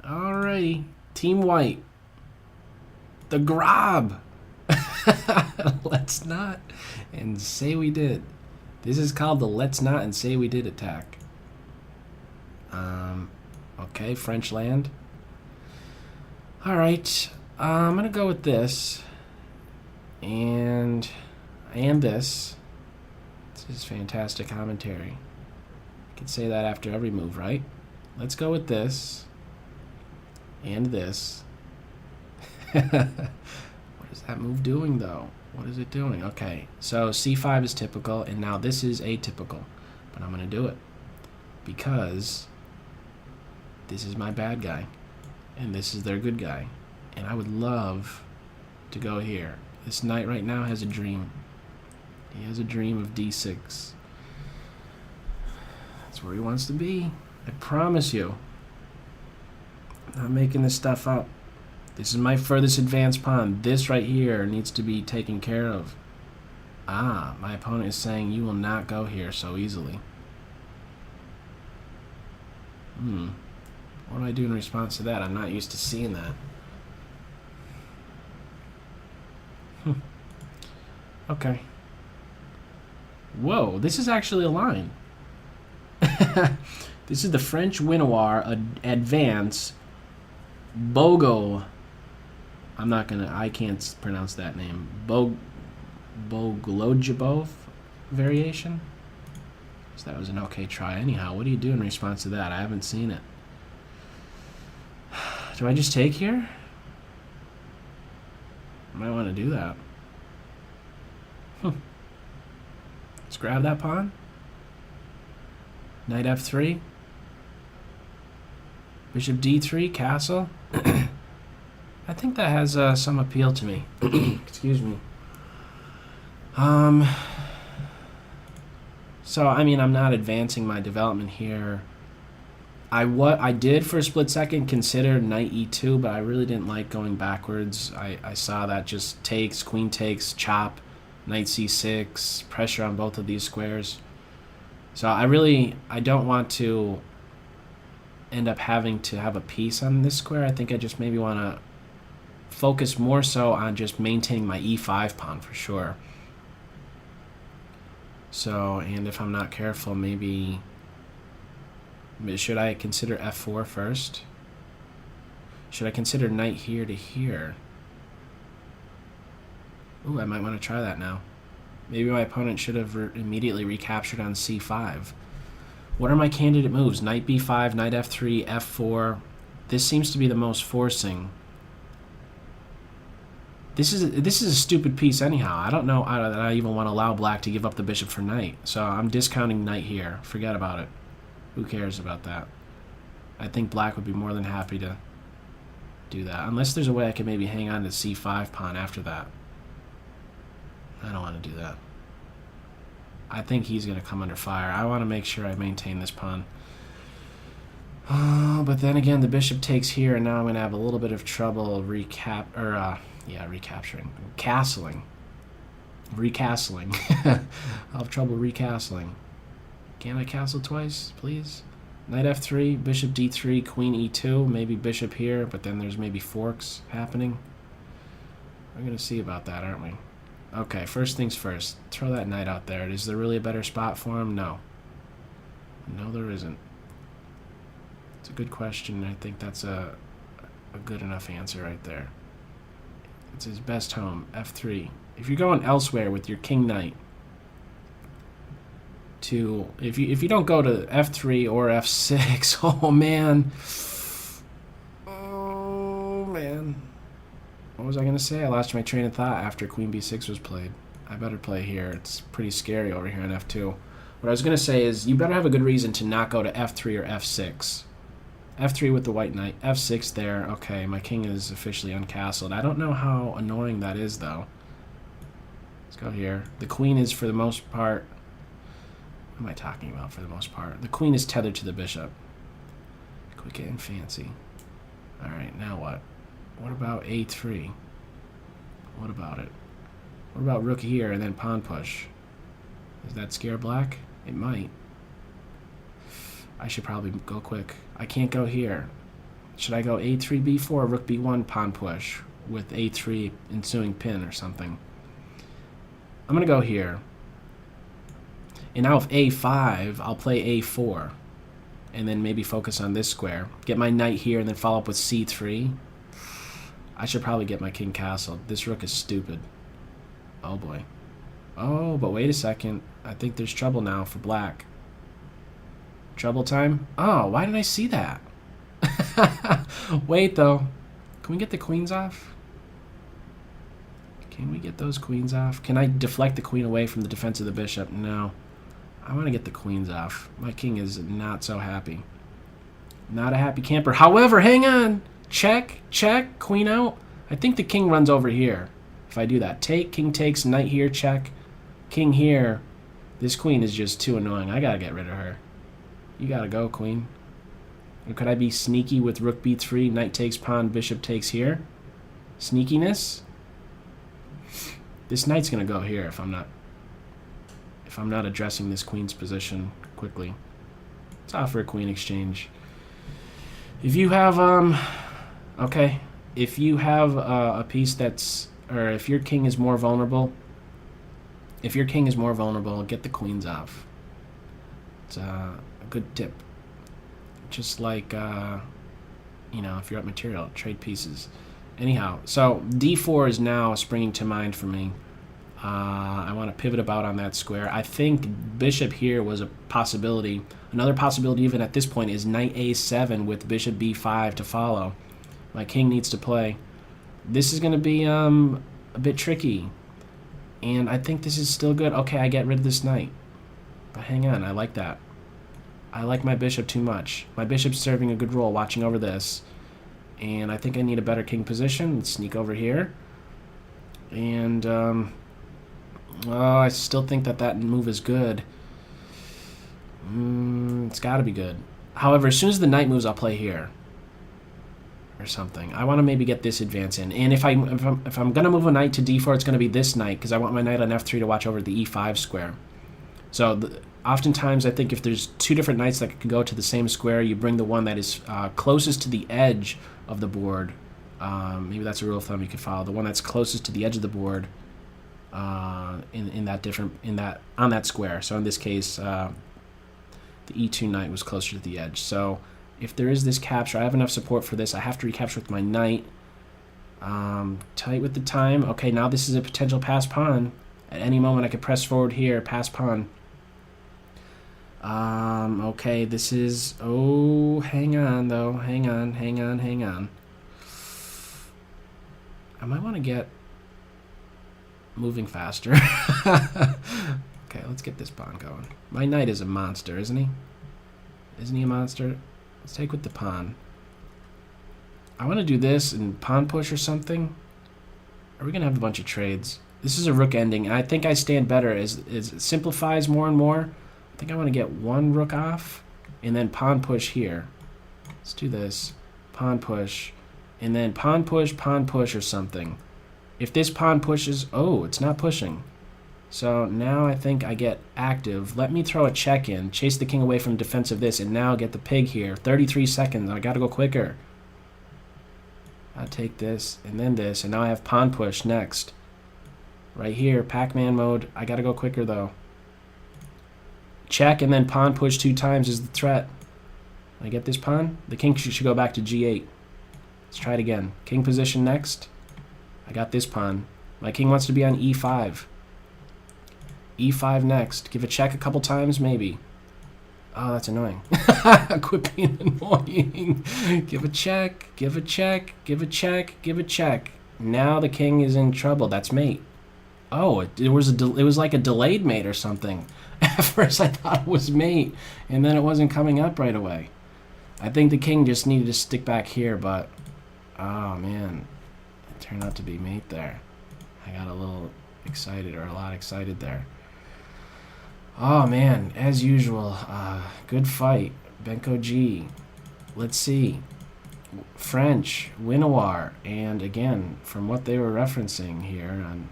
Alrighty. Team White. The Grob. Let's not and say we did. This is called the let's not and say we did attack. Okay, French land. Alright. I'm going to go with this. And this. This is fantastic commentary. I can say that after every move, right? Let's go with this. And this. What is that move doing, though? What is it doing? Okay, so c5 is typical, and now this is atypical. But I'm going to do it. Because this is my bad guy. And this is their good guy. And I would love to go here. This knight right now has a dream. He has a dream of d6. That's where he wants to be. I promise you. I'm not making this stuff up. This is my furthest advanced pawn. This right here needs to be taken care of. Ah, my opponent is saying you will not go here so easily. What do I do in response to that? I'm not used to seeing that. Okay. Whoa, this is actually a line. This is the French Winawer advance I can't pronounce that name. Bogolyubov variation? So that was an okay try. Anyhow, what do you do in response to that? I haven't seen it. Do I just take here? I might want to do that. Let's grab that pawn. Knight f3. Bishop d3, castle. I think that has some appeal to me. Excuse me. So, I mean, I'm not advancing my development here. I did for a split second consider knight e2, but I really didn't like going backwards. I saw that just takes, queen takes, chop, knight c6, pressure on both of these squares. So I don't want to end up having to have a piece on this square. I think I just maybe want to focus more so on just maintaining my e5 pawn for sure. So, and if I'm not careful, maybe should I consider f4 first? Should I consider knight here to here? Ooh, I might want to try that now. Maybe my opponent should have immediately recaptured on c5. What are my candidate moves? Knight b5, knight f3, f4. This seems to be the most forcing. This is a stupid piece anyhow. I don't know that I even want to allow black to give up the bishop for knight. So I'm discounting knight here. Forget about it. Who cares about that? I think black would be more than happy to do that. Unless there's a way I can maybe hang on to c5 pawn after that. I don't want to do that. I think he's going to come under fire. I want to make sure I maintain this pawn. But then again, the bishop takes here, and now I'm going to have a little bit of trouble recapturing. Castling. Recastling. I'll have trouble recastling. Can I castle twice, please? Knight f3, bishop d3, queen e2, maybe bishop here, but then there's maybe forks happening. We're going to see about that, aren't we? Okay, first things first. Throw that knight out there. Is there really a better spot for him? No. No, there isn't. It's a good question. I think that's a good enough answer right there. It's his best home. f3. If you're going elsewhere with your king knight, if you don't go to f3 or f6, oh man. Oh man. What was I going to say? I lost my train of thought after queen b6 was played. I better play here. It's pretty scary over here on f2. What I was going to say is you better have a good reason to not go to f3 or f6. f3 with the white knight. f6 there. Okay, my king is officially uncastled. I don't know how annoying that is, though. Let's go here. The queen is, for the most part... What am I talking about for the most part? The queen is tethered to the bishop. Quit getting fancy. Alright, now what? What about a3? What about it? What about rook here and then pawn push? Does that scare black? It might. I should probably go quick. I can't go here. Should I go a3, b4, rook b1, pawn push with a3 ensuing pin or something? I'm going to go here. And now with a5, I'll play a4. And then maybe focus on this square. Get my knight here and then follow up with c3. I should probably get my king castled. This rook is stupid. Oh boy. Oh, but wait a second. I think there's trouble now for black. Trouble time? Oh, why didn't I see that? Wait, though. Can we get the queens off? Can we get those queens off? Can I deflect the queen away from the defense of the bishop? No. I want to get the queens off. My king is not so happy. Not a happy camper. However, hang on. Check, check, queen out. I think the king runs over here if I do that. Take, king takes, knight here, check. King here. This queen is just too annoying. I got to get rid of her. You got to go, queen. Or could I be sneaky with rook b3, knight takes, pawn, bishop takes here? Sneakiness? This knight's going to go here if I'm not addressing this queen's position quickly. Let's offer a queen exchange. If you have, okay. If you have a piece that's, or if your king is more vulnerable, get the queens off. It's a good tip. Just like, you know, if you're up material, trade pieces. Anyhow, so d4 is now springing to mind for me. I want to pivot about on that square. I think bishop here was a possibility. Another possibility even at this point is knight a7 with bishop b5 to follow. My king needs to play. This is going to be a bit tricky. And I think this is still good. Okay, I get rid of this knight. But hang on, I like that. I like my bishop too much. My bishop's serving a good role watching over this. And I think I need a better king position. Let's sneak over here. And I still think that move is good. It's got to be good. However, as soon as the knight moves, I'll play here or something. I want to maybe get this advance in. And if I'm going to move a knight to d4, it's going to be this knight because I want my knight on f3 to watch over the e5 square. So oftentimes I think if there's two different knights that can go to the same square, you bring the one that is closest to the edge of the board. Maybe that's a rule of thumb you could follow. The one that's closest to the edge of the board on that square. So in this case, the e2 knight was closer to the edge. So if there is this capture, I have enough support for this. I have to recapture with my knight. Tight with the time. Okay, now this is a potential pass pawn. At any moment I could press forward here, pass pawn. Okay, this is... Oh, hang on, though. Hang on. I might want to get moving faster. Okay, let's get this pawn going. My knight is a monster, isn't he? Isn't he a monster? Let's take with the pawn. I want to do this and pawn push or something. Are we going to have a bunch of trades? This is a rook ending, and I think I stand better as it simplifies more and more. I think I want to get one rook off and then pawn push here. Let's do this. Pawn push. And then pawn push or something. If this pawn pushes... Oh, it's not pushing. So now I think I get active. Let me throw a check in. Chase the king away from defense of this and now get the pig here. 33 seconds. I got to go quicker. I'll take this and then this. And now I have pawn push next. Right here. Pac-Man mode. I got to go quicker though. Check and then pawn push 2 times is the threat. I get this pawn. The king should go back to g8. Let's try it again. King position next. I got this pawn. My king wants to be on e5. e5 next. Give a check a couple times, maybe. Oh, that's annoying. Quit being annoying. Give a check. Give a check. Give a check. Give a check. Now the king is in trouble. That's mate. Oh, it was like a delayed mate or something. At first I thought it was mate, and then it wasn't coming up right away. I think the king just needed to stick back here, but... Oh, man. It turned out to be mate there. I got a little excited, or a lot excited there. Oh, man. As usual, good fight. Benko G. Let's see. French, Winawer, and again, from what they were referencing here on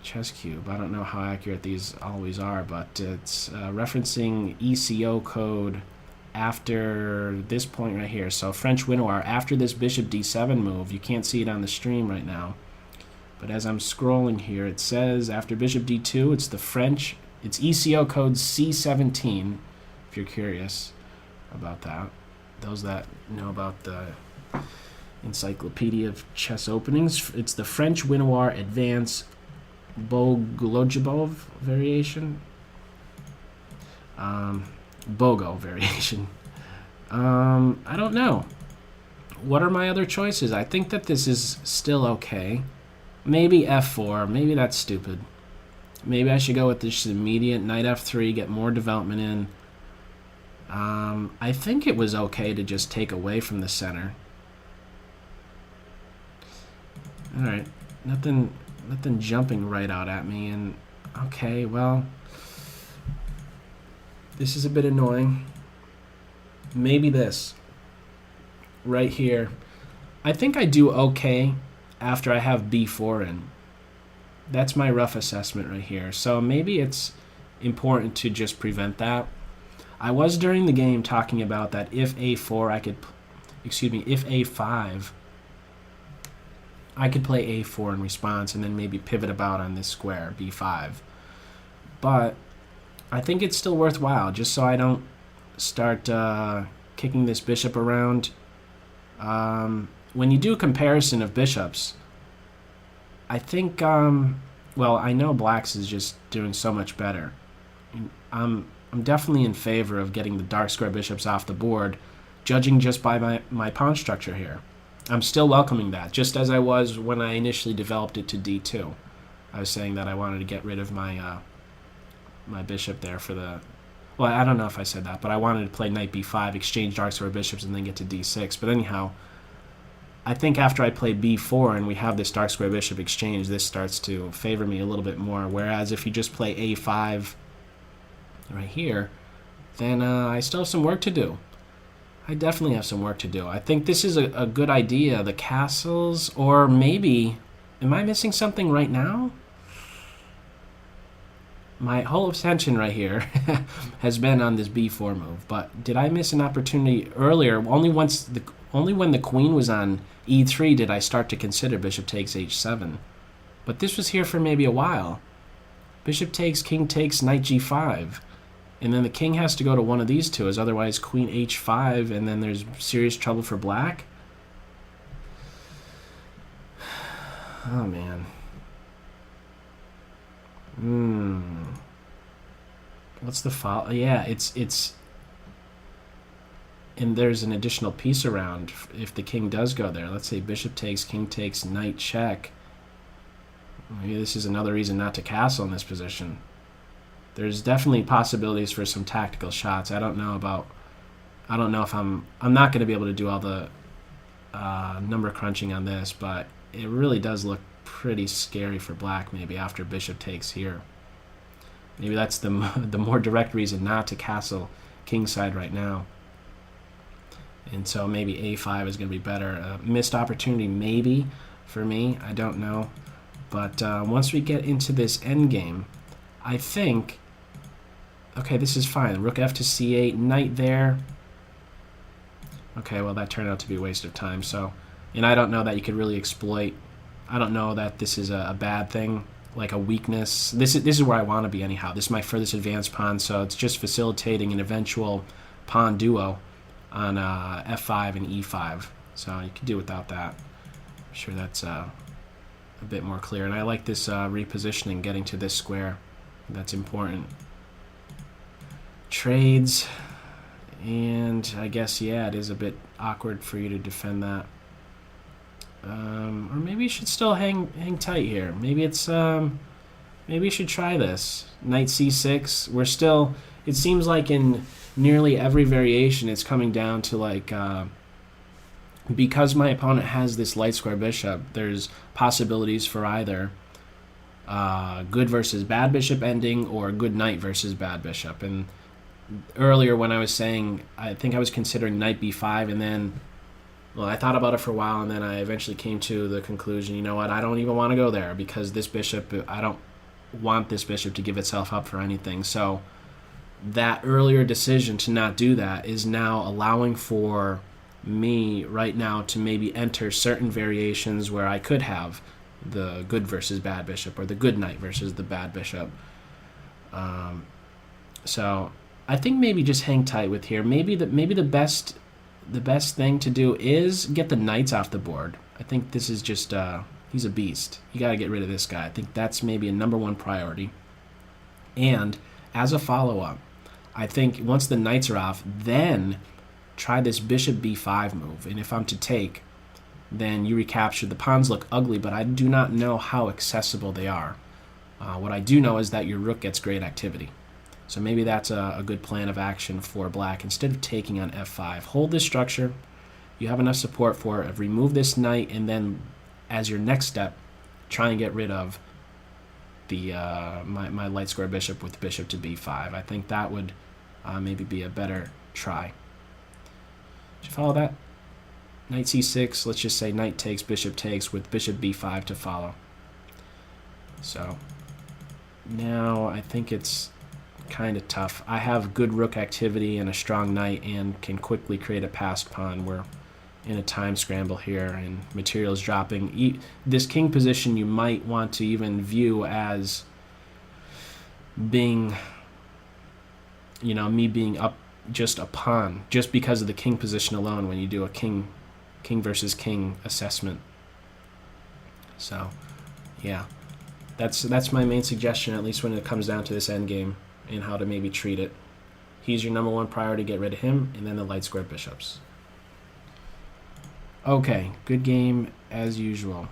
ChessCube, I don't know how accurate these always are, but it's referencing ECO code after this point right here. So French Winawer, after this bishop d7 move, you can't see it on the stream right now, but as I'm scrolling here, it says after bishop d2, it's the French, it's ECO code C17, if you're curious about that. Those that know about the Encyclopedia of Chess Openings, it's the French Winawer Advanced Bogolyubov variation. Bogo variation. I don't know. What are my other choices? I think that this is still okay. Maybe f4. Maybe that's stupid. Maybe I should go with this immediate knight f3, get more development in. I think it was okay to just take away from the center. All right, nothing jumping right out at me, and okay, well, this is a bit annoying. Maybe this right here. I think I do okay after I have b4 in. That's my rough assessment right here. So maybe it's important to just prevent that. I was during the game talking about that if a4 I could, if a5 I could play a4 in response and then maybe pivot about on this square, b5. But I think it's still worthwhile, just so I don't start kicking this bishop around. When you do a comparison of bishops, I think, well, I know Black's is just doing so much better. I'm definitely in favor of getting the dark square bishops off the board, judging just by my pawn structure here. I'm still welcoming that, just as I was when I initially developed it to d2. I was saying that I wanted to get rid of my my bishop there for the... Well, I don't know if I said that, but I wanted to play knight b5, exchange dark square bishops, and then get to d6. But anyhow, I think after I play b4 and we have this dark square bishop exchange, this starts to favor me a little bit more. Whereas if you just play a5 right here, then I still have some work to do. I definitely have some work to do. I think this is a good idea, the castles, or maybe... Am I missing something right now? My whole attention right here has been on this b4 move, but did I miss an opportunity earlier? Only when the queen was on e3 did I start to consider bishop takes h7. But this was here for maybe a while. Bishop takes, king takes, knight g5. And then the king has to go to one of these two, as otherwise queen h5, and then there's serious trouble for black. Oh, man. What's the follow? Yeah, it's... And there's an additional piece around if the king does go there. Let's say bishop takes, king takes, knight check. Maybe this is another reason not to castle in this position. There's definitely possibilities for some tactical shots. I don't know if I'm not going to be able to do all the number crunching on this, but it really does look pretty scary for black maybe after bishop takes here. Maybe that's the more direct reason not to castle kingside right now. And so maybe a5 is going to be better. Missed opportunity maybe for me. I don't know. But once we get into this endgame, I think... Okay, this is fine. Rook f to c8, knight there. Okay, well, that turned out to be a waste of time. So, and I don't know that you could really exploit... I don't know that this is a bad thing, like a weakness. This is where I want to be anyhow. This is my furthest advanced pawn, so it's just facilitating an eventual pawn duo on f5 and e5. So you can do without that. I'm sure that's a bit more clear. And I like this repositioning, getting to this square. That's important. Trades, and I guess, yeah, it is a bit awkward for you to defend that. Or maybe you should still hang tight here. Maybe it's maybe you should try this. Knight c6. We're still... It seems like in nearly every variation it's coming down to like... because my opponent has this light square bishop, there's possibilities for either good versus bad bishop ending or good knight versus bad bishop. And earlier when I was saying, I think I was considering knight b5, and then, well, I thought about it for a while, and then I eventually came to the conclusion, you know what, I don't even want to go there, because this bishop, I don't want this bishop to give itself up for anything. So that earlier decision to not do that is now allowing for me right now to maybe enter certain variations where I could have the good versus bad bishop or the good knight versus the bad bishop. So I think maybe just hang tight with here. Maybe the best thing to do is get the knights off the board. I think this is just he's a beast. You got to get rid of this guy. I think that's maybe a #1 priority. And as a follow-up, I think once the knights are off, then try this bishop b5 move. And if I'm to take, then you recapture. The pawns look ugly, but I do not know how accessible they are. What I do know is that your rook gets great activity. So maybe that's a good plan of action for black. Instead of taking on f5, hold this structure. You have enough support for it. Remove this knight, and then as your next step, try and get rid of the my light square bishop with bishop to b5. I think that would maybe be a better try. Did you follow that? Knight c6, let's just say knight takes with bishop b5 to follow. So now I think it's kind of tough. I have good rook activity and a strong knight and can quickly create a passed pawn. We're in a time scramble here and material is dropping. This king position you might want to even view as being, you know, me being up just a pawn, just because of the king position alone when you do a king versus king assessment. So yeah, that's my main suggestion, at least when it comes down to this endgame and how to maybe treat it. He's your #1 priority, get rid of him, and then the light square bishops. Okay, good game as usual.